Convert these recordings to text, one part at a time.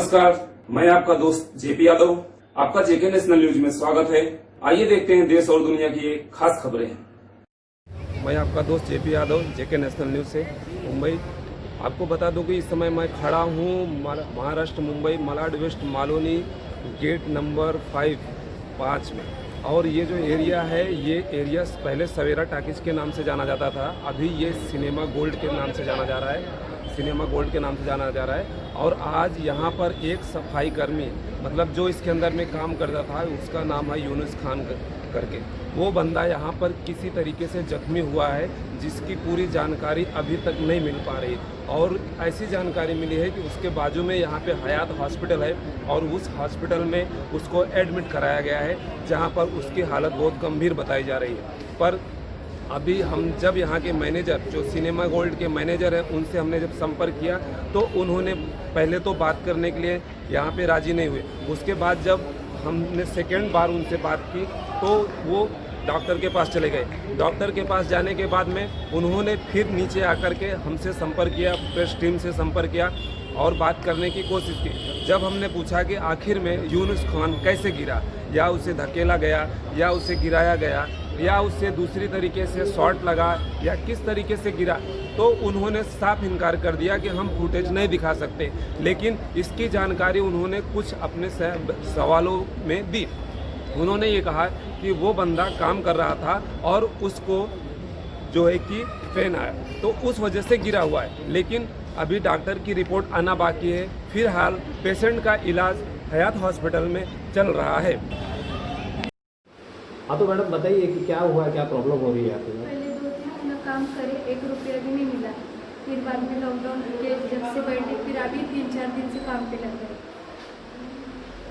नमस्कार, मैं आपका दोस्त जेपी यादव। आपका जेके नेशनल न्यूज में स्वागत है। आइए देखते हैं देश और दुनिया की एक खास खबरें। मैं आपका दोस्त जेपी यादव, जेके नेशनल न्यूज से मुंबई। आपको बता दूं कि इस समय मैं खड़ा हूं Maharashtra Mumbai Malad west Maloni gate number 5 में। और ये जो एरिया है, ये एरिया पहले सवेरा टाकीज के नाम से जाना जाता था, अभी ये सिनेमा गोल्ड के नाम से जाना जा रहा है। सिनेमा गोल्ड के नाम से जाना जा रहा है। और आज यहाँ पर एक सफाई कर्मी, मतलब जो इसके अंदर में काम करता था, उसका नाम है यूनुस खान करके, वो बंदा यहाँ पर किसी तरीके से जख्मी हुआ है, जिसकी पूरी जानकारी अभी तक नहीं मिल पा रही। और ऐसी जानकारी मिली है कि उसके बाजू में यहाँ पे हयात हॉस्पिटल है और उस हॉस्पिटल में उसको एडमिट कराया गया है, जहाँ पर उसकी हालत बहुत गंभीर बताई जा रही है। पर अभी हम जब यहाँ के मैनेजर, जो सिनेमा गोल्ड के मैनेजर हैं, उनसे हमने जब संपर्क किया तो उन्होंने पहले तो बात करने के लिए यहाँ पे राज़ी नहीं हुए। उसके बाद जब हमने सेकेंड बार उनसे बात की तो वो डॉक्टर के पास चले गए। डॉक्टर के पास जाने के बाद में उन्होंने फिर नीचे आकर के हमसे संपर्क किया, प्रेस टीम से संपर्क किया और बात करने की कोशिश की। जब हमने पूछा कि आखिर में यूनुस खान कैसे गिरा, या उसे धकेला गया, या उसे गिराया गया, या उससे दूसरी तरीके से शॉट लगा, या किस तरीके से गिरा, तो उन्होंने साफ इनकार कर दिया कि हम फुटेज नहीं दिखा सकते। लेकिन इसकी जानकारी उन्होंने कुछ अपने सवालों में दी। उन्होंने ये कहा कि वो बंदा काम कर रहा था और उसको जो है कि फैन आया, तो उस वजह से गिरा हुआ है। लेकिन अभी डॉक्टर की रिपोर्ट आना बाकी है। फिलहाल पेशेंट का इलाज हयात हॉस्पिटल में चल रहा है। हाँ तो मैडम बताइए कि क्या हुआ है, क्या प्रॉब्लम हो रही है आपको? पहले 2-3 महीना काम करे, 1 रुपया भी नहीं मिला। फिर बाद में लॉकडाउन के जब से बैठे, फिर अभी 3-4 दिन से काम पे लग गए।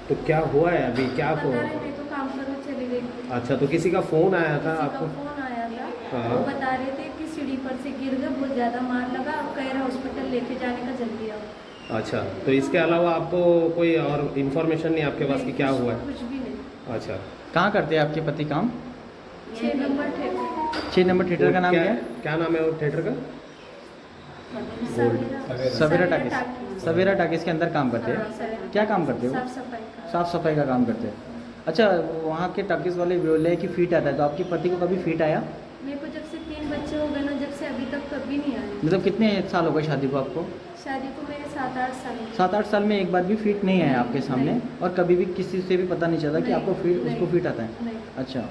तो क्या हुआ है अभी, क्या बता रहे थे तो काम करने चली गई। अच्छा, तो किसी का फोन आया था आपको? फोन आया था। हाँ। वो बता रहे थे कि सीढ़ी पर से गिर गए, बहुत ज़्यादा मार लगा, अब कह रहा हॉस्पिटल लेके जाने का जल्दी आओ। अच्छा, तो इसके अलावा आपको कोई और इन्फॉर्मेशन नहीं आपके पास कि क्या हुआ है? कुछ भी नहीं। अच्छा, कहाँ करते हैं आपके पति काम? 6 नंबर थिएटर। 6 नंबर थिएटर का नाम क्या है? क्या नाम है वो थिएटर का? सवेरा टाकीज। सवेरा टाकीज के अंदर काम करते हैं। क्या काम करते हो? साफ सफाई का। साफ सफाई का काम करते हैं। अच्छा, वहाँ के टाकीज वाले बोले कि फीट आता है, तो आपके पति को कभी फीट आया? मेरे को जब से 3 बच्चे हो गए ना, जब से अभी तक कभी नहीं आए। मतलब कितने साल हो गए शादी को आपको? शादी को मेरे 7-8 साल। 7-8 साल में एक बार भी फीट नहीं आया आपके सामने? और कभी भी किसी से भी पता नहीं चला कि आपको उसको फीट आता है? नहीं। अच्छा,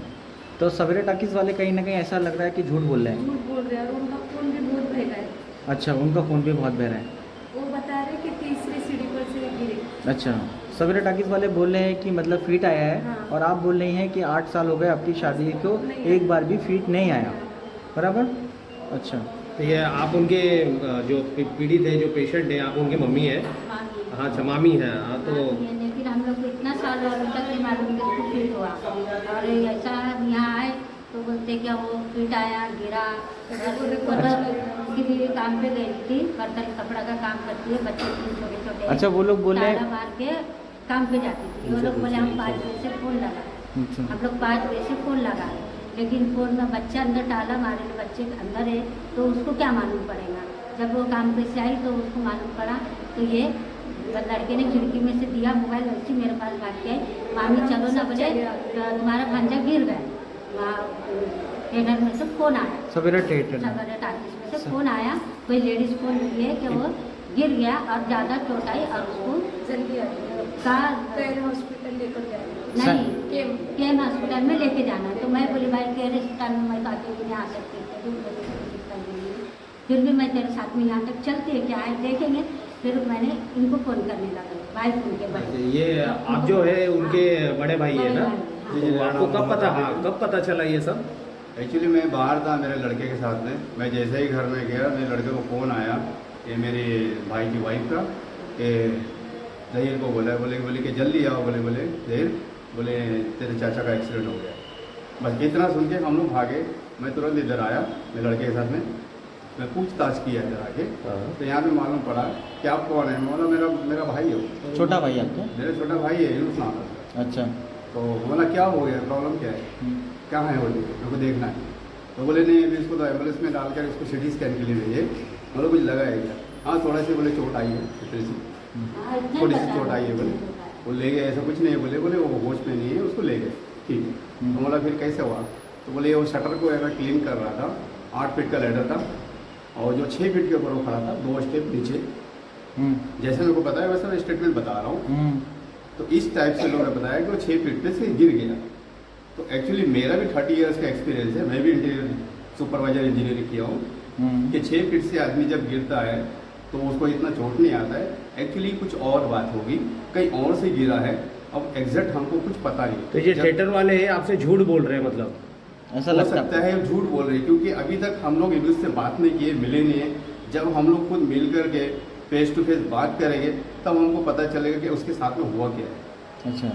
तो सवेरा टाकीज वाले कहीं ना कहीं ऐसा लग रहा है कि झूठ बोल रहे हैं। झूठ बोल रहे हैं और उनका खून भी बहुत बह रहा है। अच्छा, उनका खून भी बहुत बह रहा है। वो बता रहे कि तीसरी सीढ़ी पर से गिरे। अच्छा, सवेरा टाकीज वाले बोल रहे हैं कि मतलब फीट आया है। हाँ। और आप बोल रही हैं कि 8 साल हो गए आपकी शादी को, एक बार भी फीट नहीं आया, बराबर? अच्छा, तो ये आप उनके जो पीड़ित है, जो पेशेंट है, आप उनकी मम्मी है? हाँ, अच्छा, मामी है। हाँ, तो लेकिन हम लोग को इतना साल और अभी तक नहीं मालूम कि उसको फीट हुआ। और ऐसा यहाँ आए तो बोलते क्या वो फीट आया, गिरा। उसकी भी काम पे गई थी, बर्तन कपड़ा का काम करती है, बच्चे छोटे छोटे। अच्छा, वो लोग बोल रहे हैं मार के काम पे जाती थी। वो लोग बोले हम 5 बजे से फोन लगा, अच्छा, हम लोग 5 बजे से फोन लगा, लेकिन फोन में बच्चा अंदर डाला, मारे बच्चे अंदर है तो उसको क्या मालूम पड़ेगा। जब वो काम पे से आई तो उसको मालूम पड़ा। तो ये लड़के ने खिड़की में से दिया मोबाइल, वैसे मेरे पास भाग के आई, मामी चलो ना, बोले तुम्हारा भांजा गिर गया। वहाँ थिएटर में से फोन आया, सवेरा थिएटर सवेरा टाकीज में से फोन आया, कोई लेडीज फोन की है कि वो गिर गया और ज़्यादा चोट आई और उसको जल्दी कैर हॉस्पिटल लेकर जाए। नहीं, केम हॉस्पिटल में लेके जाना है। तो मैं बोली भाई केर हॉस्पिटल में मैं तो अकेली नहीं आ सकती थी, फिर भी मैं तेरे साथ में यहाँ तक चलती है, क्या है देखेंगे। फिर मैंने इनको फ़ोन करने लगा, भाई उनके बड़े। ये आप जो है उनके बड़े भाई है ना? तो आपको कब पता, हाँ, कब पता चला ये सब? एक्चुअली मैं बाहर था मेरे लड़के के साथ में। मैं जैसे ही घर में गया, मेरे लड़के को फ़ोन आया कि मेरे भाई की वाइफ का, कि जहीर को बोले कि जल्दी आओ, बोले जहीर, बोले तेरे चाचा का एक्सीडेंट हो गया। बस इतना सुन के हम लोग भागे। मैं तुरंत इधर आया मेरे लड़के के साथ में। मैं पूछताछ किया इधर आके, तो यहाँ पे मालूम पड़ा कि आप कौन है। मैं बोला मेरा भाई हो। छोटा भाई आपके? मेरा छोटा भाई है, यूनुस नाम है। अच्छा, तो बोला क्या हो गया, प्रॉब्लम क्या है, क्या है, बोले मेरे को देखना है। तो बोले नहीं, अभी इसको तो एम्बुलेंस में डालकर इसको सिटी स्कैन के लिए भेजिए। मतलब कुछ लगा है क्या? हाँ, थोड़ा सी बोले चोट आई है इतनी सी। हाँ, इतना ही थोड़ी सी बता चोट आई है बोले, वो ले गए, ऐसा कुछ नहीं है बोले, बोले वो होश में नहीं है, उसको ले गए। ठीक है, तो बोला फिर कैसे हुआ, तो बोले वो शटर को अगर क्लीन कर रहा था, 8 फीट का लेडर था और जो 6 फीट के ऊपर वो खड़ा था, 2 स्टेप नीचे, जैसे मेरे को पता है वैसे मैं स्टेटमेंट बता रहा हूँ। तो इस टाइप से लोगों ने बताया कि वो 6 फीट पे से गिर गया। तो एक्चुअली मेरा भी 30 इयर्स का एक्सपीरियंस है, मैं भी इंटीरियर सुपरवाइजर इंजीनियरिंग किया हूँ कि 6 फीट से आदमी जब गिरता है तो उसको इतना चोट नहीं आता है। एक्चुअली कुछ और बात होगी, कहीं और से गिरा है, अब एग्जैक्ट हमको कुछ पता नहीं। तो ये थिएटर वाले हैं आपसे झूठ बोल रहे हैं, मतलब ऐसा हो लगता सकता है झूठ बोल रहे हैं, क्योंकि अभी तक हम लोग इनसे से बात नहीं किए, मिले नहीं है। जब हम लोग खुद मिल करके फेस टू फेस बात करेंगे तब हमको पता चलेगा कि उसके साथ में हुआ क्या है। अच्छा,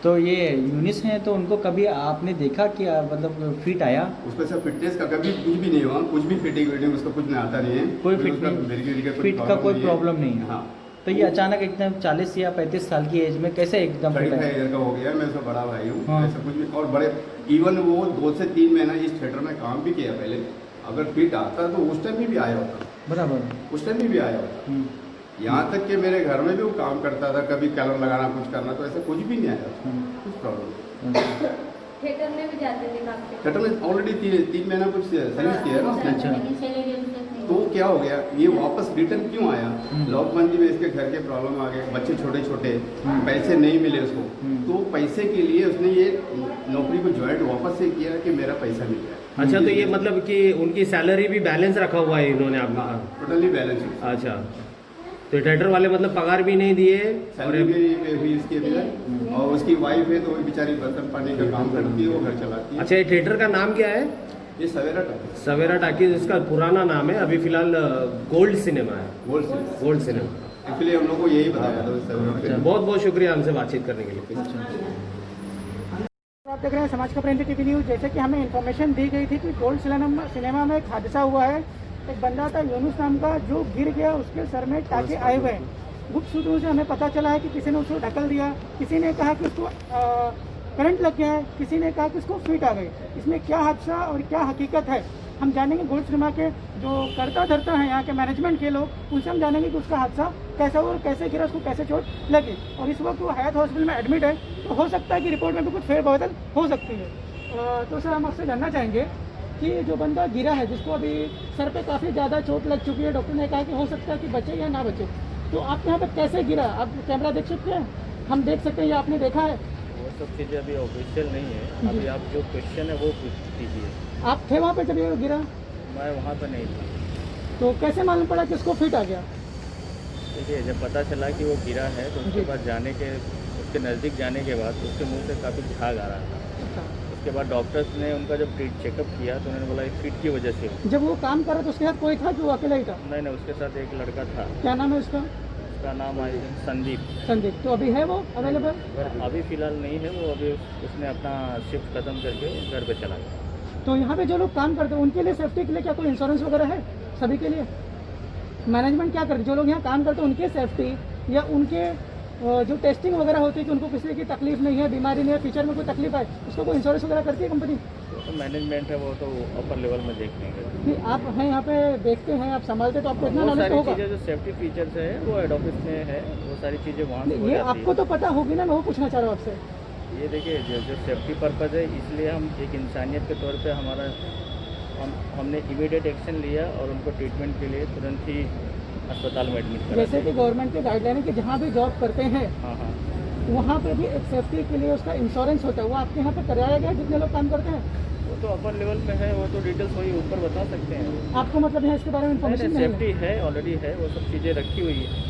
तो ये यूनिस हैं तो उनको कभी आपने देखा कि मतलब फिट आया? उसको सब फिटनेस का कभी कुछ भी नहीं हुआ, कुछ भी फिटिंग विटिंग उसका कुछ नहीं आता नहीं है, कोई फिर फिट उसका नहीं, मेडिकल का फिट का कोई प्रॉब्लम नहीं है। हाँ, तो ये अचानक एकदम 40 या 35 साल की एज में कैसे एकदम फिट 35 आया? ईयर का हो गया, मैं उसका बड़ा भाई हूँ। हाँ। ऐसा कुछ भी, और बड़े इवन वो 2 से 3 महीना इस थिएटर में काम भी किया पहले। अगर फिट आता तो उस टाइम भी आया होता, बराबर। उस टाइम भी आया होता। यहाँ तक कि मेरे घर में भी वो काम करता था, कभी कलर लगाना कुछ करना, तो ऐसा कुछ भी नहीं आया, कुछ प्रॉब्लम। थिएटर में भी जाते थे काम पे। थिएटर में ऑलरेडी 3 महीना कुछ सर्विस किया है ना उसने। अच्छा। लेकिन सैलरी अभी तक नहीं तो क्या हो गया, ये वापस रिटर्न क्यों आया? लॉकबंदी में इसके घर के प्रॉब्लम आ गए, बच्चे छोटे छोटे, पैसे नहीं मिले उसको, तो पैसे के लिए उसने ये नौकरी को ज्वाइन वापस से किया कि मेरा पैसा मिल गया। अच्छा, तो ये मतलब कि उनकी सैलरी भी बैलेंस रखा हुआ है इन्होंने आपका? Totally balance. अच्छा, तो थिएटर वाले मतलब पगार भी नहीं दिए? सैलरी भी हुई इसकी अभी तक, और उसकी वाइफ है तो वो बेचारी बर्तन पानी का काम करती है, वो घर चलाती है। अच्छा, ये थिएटर का नाम क्या है? ये सवेरा टॉकीज, सवेरा टॉकीज इसका पुराना नाम है, अभी फिलहाल गोल्ड सिनेमा है। गोल्ड से। Gold cinema. एक्चुअली हम लोग को यही बताया था सवेरा अच्छा, टॉकीज। बहुत बहुत शुक्रिया हमसे बातचीत करने के लिए। आप देख रहे हैं समाज का प्रेम टीवी न्यूज़। जैसे कि हमें इन्फॉर्मेशन दी गई थी कि गोल्ड सिनेमा में एक हादसा हुआ है। एक बंदा था यूनुस नाम का जो गिर गया, उसके सर में टाके आए हुए हैं। गुप्त सूत्रों से हमें पता चला है कि किसी ने उसको ढकल दिया, किसी ने कहा कि उसको करंट लग गया है, किसी ने कहा कि उसको फिट आ गई। इसमें क्या हादसा और क्या हकीकत है हम जानेंगे। गोल्ड सिनेमा के जो करता धरता है यहाँ के मैनेजमेंट के लोग, उनसे हम जानेंगे कि उसका हादसा कैसा हुआ और कैसे गिरा, उसको कैसे चोट लगी। और इस वक्त वो हयात हॉस्पिटल में एडमिट है, तो हो सकता है कि रिपोर्ट में भी कुछ फेरबदल हो सकती है। तो सर हम आपसे जानना चाहेंगे कि जो बंदा गिरा है, जिसको अभी सर पे काफ़ी ज़्यादा चोट लग चुकी है, डॉक्टर ने कहा कि हो सकता है कि बचे या ना बचे, तो आप यहाँ पे कैसे गिरा? आप कैमरा देख सकते हैं, हम देख सकते हैं, या आपने देखा है? वो सब चीज़ें अभी ऑफिशियल नहीं है, अभी आप जो क्वेश्चन है वो पूछ कीजिए। आप थे वहाँ पे जब ये गिरा? मैं वहाँ पर नहीं था। तो कैसे मालूम पड़ा कि उसको फिट आ गया? देखिए, जब पता चला कि वो गिरा है तो उसके बाद उसके नज़दीक जाने के बाद उसके मुंह से काफ़ी झाग आ रहा था। अच्छा। उसके बाद डॉक्टर्स ने उनका जब चेकअप किया तो उन्होंने बोला फिट की वजह से। जब वो काम कर रहा था उसके साथ कोई था कि वो अकेला ही था? नहीं, उसके साथ एक लड़का था। क्या नाम है उसका? उसका नाम आई थिंक संदीप। संदीप। तो अभी है वो अवेलेबल? अभी फ़िलहाल नहीं है वो, अभी उसने अपना शिफ्ट ख़त्म करके घर पे चला गया। तो यहाँ पे जो लोग काम करते हैं उनके लिए सेफ्टी के लिए क्या कोई इंश्योरेंस वगैरह है सभी के लिए? मैनेजमेंट क्या करती है? जो लोग यहाँ काम करते हैं उनके सेफ्टी या उनके जो टेस्टिंग वगैरह होती है कि उनको किसी की तकलीफ नहीं है, बीमारी नहीं है, फ्यूचर में कोई तकलीफ आए, उसको कोई इंश्योरेंस वगैरह करती है कंपनी? तो मैनेजमेंट है, वो तो अपर लेवल में देख लेंगे। कि आप हैं यहाँ पे, देखते हैं, आप संभालते, तो आपको इतना वो नॉलेज सारी होगा। चीज़ें जो सेफ्टी फीचर्स है वो हेड ऑफिस में है, वो सारी चीज़ें वहाँ से हो ये जाती आपको तो पता होगी ना, मैं वो पूछना चाह रहा हूँ आपसे। ये देखिए, जो सेफ्टी पर्पज़ है, इसलिए हम एक इंसानियत के तौर पे हमने इमीडिएट एक्शन लिया और उनको ट्रीटमेंट के लिए तुरंत ही अस्पताल में एडमिट करा। जैसे कि गवर्नमेंट की गाइडलाइन है कि जहाँ भी जॉब करते हैं हाँ, वहाँ पे भी एक सेफ्टी के लिए उसका इंश्योरेंस होता है, वो आपके यहाँ पे कराया गया जितने लोग काम करते हैं? वो तो अपर लेवल पे है, वो तो डिटेल्स वही ऊपर बता सकते हैं। आपको मतलब है इसके बारे में इन्फॉर्मेशन नहीं है? सेफ्टी है, ऑलरेडी है, वो सब चीज़ें रखी हुई है।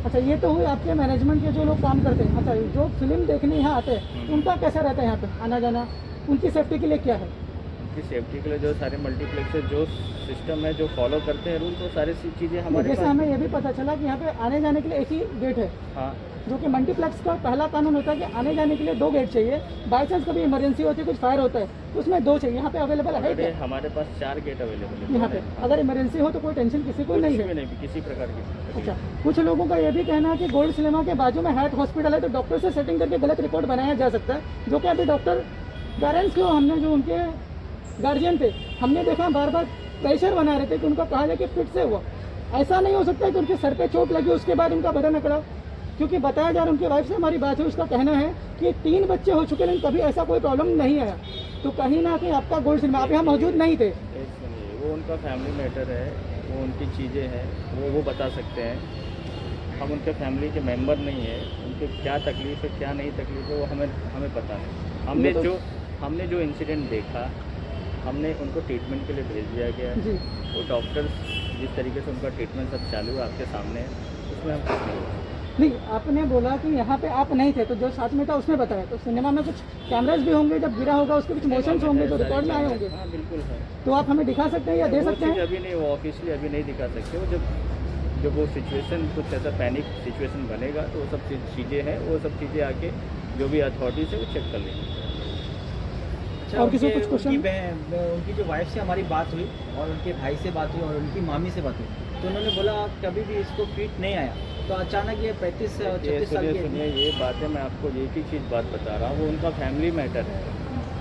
अच्छा, ये तो हुई आपके मैनेजमेंट के जो लोग काम करते हैं। अच्छा, जो फिल्म देखने यहाँ आते हैं उनका कैसा रहता है यहाँ पे आना जाना, उनकी सेफ्टी के लिए क्या है? उनकी सेफ्टी के लिए जो सारे मल्टीप्लेक्स जो सिस्टम है, जो फॉलो करते हैं रूल, तो सारी चीज़ें हमारे जैसे हमें ये भी पता चला कि यहाँ पे आने जाने के लिए एक ही गेट है, हाँ, जो कि मल्टीप्लेक्स का पहला कानून होता है कि आने जाने के लिए 2 गेट चाहिए। बाई चांस कभी इमरजेंसी होती है, कुछ फायर होता है, तो उसमें 2 चाहिए। यहाँ पे अवेलेबल है क्या? हमारे पास 4 गेट अवेलेबल है यहाँ पे अगर इमरजेंसी हो तो कोई टेंशन किसी को नहीं है? नहीं, किसी प्रकार की। अच्छा, कुछ लोगों का ये भी कहना है कि गोल्ड सिनेमा के बाजू में हैट हॉस्पिटल है, तो डॉक्टर से सेटिंग करके गलत रिपोर्ट बनाया जा सकता है, जो कि अभी डॉक्टर पेरेंट्स को, हमने जो उनके गार्जियन थे, हमने देखा बार बार प्रेशर बना रहे थे कि उनको कहा जाए कि फिट से हुआ। ऐसा नहीं हो सकता कि उनके सर पे चोट लगी उसके बाद उनका बदन अकड़ा, क्योंकि बताया जा रहा है उनकी वाइफ से हमारी बात है, उसका कहना है कि 3 बच्चे हो चुके लेकिन कभी ऐसा कोई प्रॉब्लम नहीं आया। तो कहीं ना कहीं आपका गोल्ड सिनेमा, आप यहाँ मौजूद नहीं थे। वो उनका फैमिली मैटर है, वो उनकी चीज़ें हैं, वो बता सकते हैं। हम उनके फैमिली के मेंबर नहीं है, उनके क्या तकलीफ है क्या नहीं तकलीफ है वो हमें पता है। हमने जो इंसिडेंट देखा, हमने उनको ट्रीटमेंट के लिए भेज दिया गया। वो डॉक्टर्स जिस तरीके से उनका ट्रीटमेंट सब चालू है आपके सामने, उसमें हम कुछ नहीं। आपने बोला कि यहाँ पे आप नहीं थे, तो जो साथ में था उसने बताया। तो सिनेमा में कुछ कैमरास भी होंगे, जब गिरा होगा उसके कुछ मोशंस होंगे जो रिकॉर्ड में आए होंगे। हाँ बिल्कुल है। तो आप हमें दिखा सकते हैं या दे सकते हैं? अभी नहीं, वो ऑफिशियली अभी नहीं दिखा सकते। वो जब वो सिचुएशन कुछ ऐसा पैनिक सिचुएशन बनेगा तो वो सब चीज़ें हैं, वो सब चीज़ें आके जो भी अथॉरिटीज है वो चेक कर लेंगे। अच्छा, और किसी को कुछ क्वेश्चन? उनकी जो वाइफ से हमारी बात हुई और उनके भाई से बात हुई और उनकी मामी से बात हुई, तो उन्होंने बोला कभी भी इसको फिट नहीं आया। तो अचानक ये 35-36 साल के, सुनिए ये बात है, मैं आपको एक ही चीज़ बात बता रहा हूँ, वो उनका फैमिली मैटर है।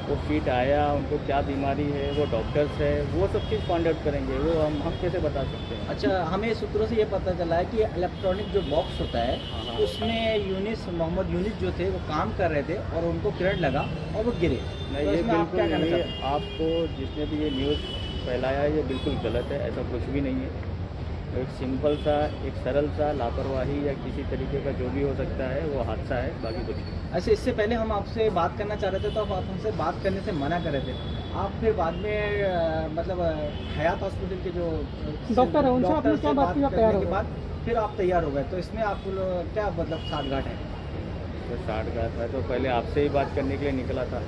वो फिट आया, उनको क्या बीमारी है, वो डॉक्टर्स है, वो सब चीज़ फाइंड आउट करेंगे। वो हम कैसे बता सकते हैं? अच्छा, हमें सूत्रों से ये पता चला है कि इलेक्ट्रॉनिक जो बॉक्स होता है उसमें मोहम्मद यूनिस जो थे वो काम कर रहे थे और उनको करंट लगा और वो गिरे। नहीं, ये बिल्कुल ये आपको जिसने भी ये न्यूज़ फैलाया है ये बिल्कुल गलत है, ऐसा कुछ भी नहीं है। एक सिंपल सा, एक सरल सा लापरवाही या किसी तरीके का जो भी हो सकता है वो हादसा है, बाकी कुछ नहीं। अच्छा, इससे पहले हम आपसे बात करना चाह रहे थे तो आप हमसे बात करने से मना कर रहे थे। आप फिर बाद में मतलब हयात हॉस्पिटल के जो डॉक्टर है उनसे आपने क्या बात की, आप तैयार हो के गए? बाद फिर आप तैयार हो गए। तो इसमें आप क्या मतलब साठगांठ है? तो 60 मैं तो पहले आपसे ही बात करने के लिए निकला था।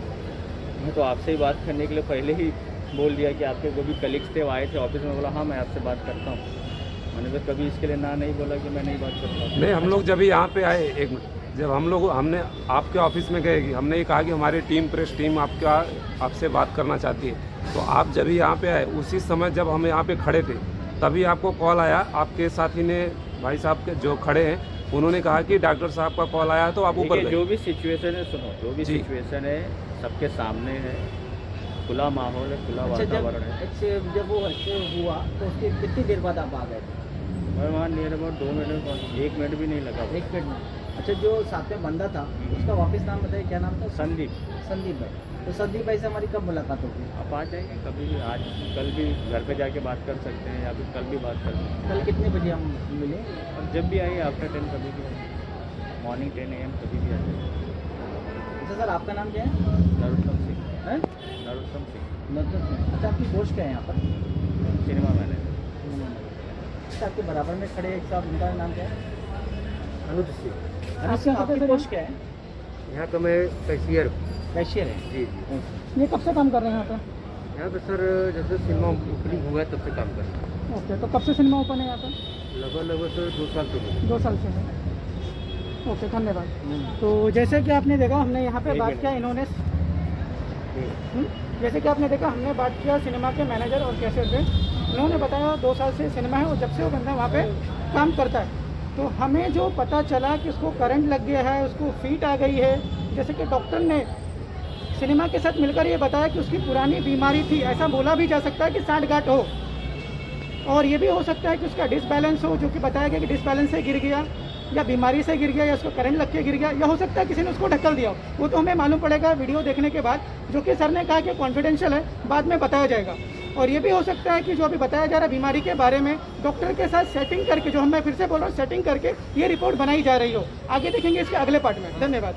मैं तो आपसे ही बात करने के लिए पहले ही बोल दिया कि आपके जो भी कलीग्स थे वो आए थे ऑफिस में, बोला हाँ मैं आपसे बात करता हूँ। मैंने तो कभी इसके लिए ना नहीं बोला कि मैं नहीं बात करता। नहीं, हम लोग जब यहाँ पे आए, एक मिनट, जब हमने आपके ऑफिस में गए, हमने ये कहा कि हमारी टीम, प्रेस टीम आपसे बात करना चाहती है। तो आप जब यहाँ पे आए उसी समय जब हम यहाँ पे खड़े थे तभी आपको कॉल आया। आपके साथी ने, भाई साहब के जो खड़े हैं, उन्होंने कहा कि डॉक्टर साहब का कॉल आया तो आप ऊपर गए। जो भी सिचुएशन है, सुनो, जो भी सिचुएशन है सबके सामने है, खुला माहौल है, खुला वातावरण है। जब वो अच्छे हुआ तो उसके कितनी देर बाद आप आ गए थे? मैं वहाँ नियर अबाउट 2 मिनट, 1 मिनट भी नहीं लगा। 1 मिनट में? अच्छा, जो साथ में बंदा था उसका वापस नाम बताइए, क्या नाम था? संदीप भाई। तो संदीप भाई से हमारी कब मुलाकात होगी? आप आ जाइए कभी भी, आज कल भी घर पे जाके बात कर सकते हैं या फिर कल भी बात कर सकते हैं। कल कितने बजे हम मिले? और जब भी आइए, आफ्टर 10 कभी भी आइए, मॉर्निंग 10 AM कभी भी आ जाइए। अच्छा सर, आपका नाम क्या है? नरोत्तम सिंह। हैं? नरोत्तम सिंह। अच्छा, आपकी पोस्ट क्या है यहाँ पर? Cinema manager. अच्छा, आपके बराबर में खड़े एक साहब, उनका नाम क्या है? अनुज सिंह। आपकी पोस्ट क्या है? यहाँ तो मैं कैशियर कैशियर है। जी। ये कब से काम कर रहे हैं यहाँ पे? यहाँ पे सर जब से सिनेमा ओपनिंग हुआ है तब से काम कर रहे हैं। ओके, तो कब से सिनेमा ओपन है यहाँ पे? लगभग सर 2 साल तो हुए। 2 साल से है। ओके, धन्यवाद। तो जैसे कि आपने देखा, हमने यहाँ पे बात किया, इन्होंने जैसे कि आपने देखा हमने बात किया सिनेमा के मैनेजर और कैशियर से। उन्होंने बताया 2 साल से सिनेमा है और जब से वो बंदा वहाँ पे काम करता है। तो हमें जो पता चला कि उसको करंट लग गया है, उसको फीट आ गई है, जैसे कि डॉक्टर ने सिनेमा के साथ मिलकर ये बताया कि उसकी पुरानी बीमारी थी। ऐसा बोला भी जा सकता है कि साठगांठ हो, और ये भी हो सकता है कि उसका डिसबैलेंस हो, जो कि बताया गया कि डिसबैलेंस से गिर गया या बीमारी से गिर गया या उसको करंट लग के गिर गया, या हो सकता है किसी ने उसको ढकल दिया हो। वो तो हमें मालूम पड़ेगा वीडियो देखने के बाद, जो कि सर ने कहा कि कॉन्फिडेंशियल है, बाद में बताया जाएगा। और ये भी हो सकता है कि जो अभी बताया जा रहा है बीमारी के बारे में, डॉक्टर के साथ सेटिंग करके, जो मैं फिर से बोल रहा हूँ, सेटिंग करके ये रिपोर्ट बनाई जा रही हो। आगे देखेंगे इसके अगले पार्ट में। धन्यवाद।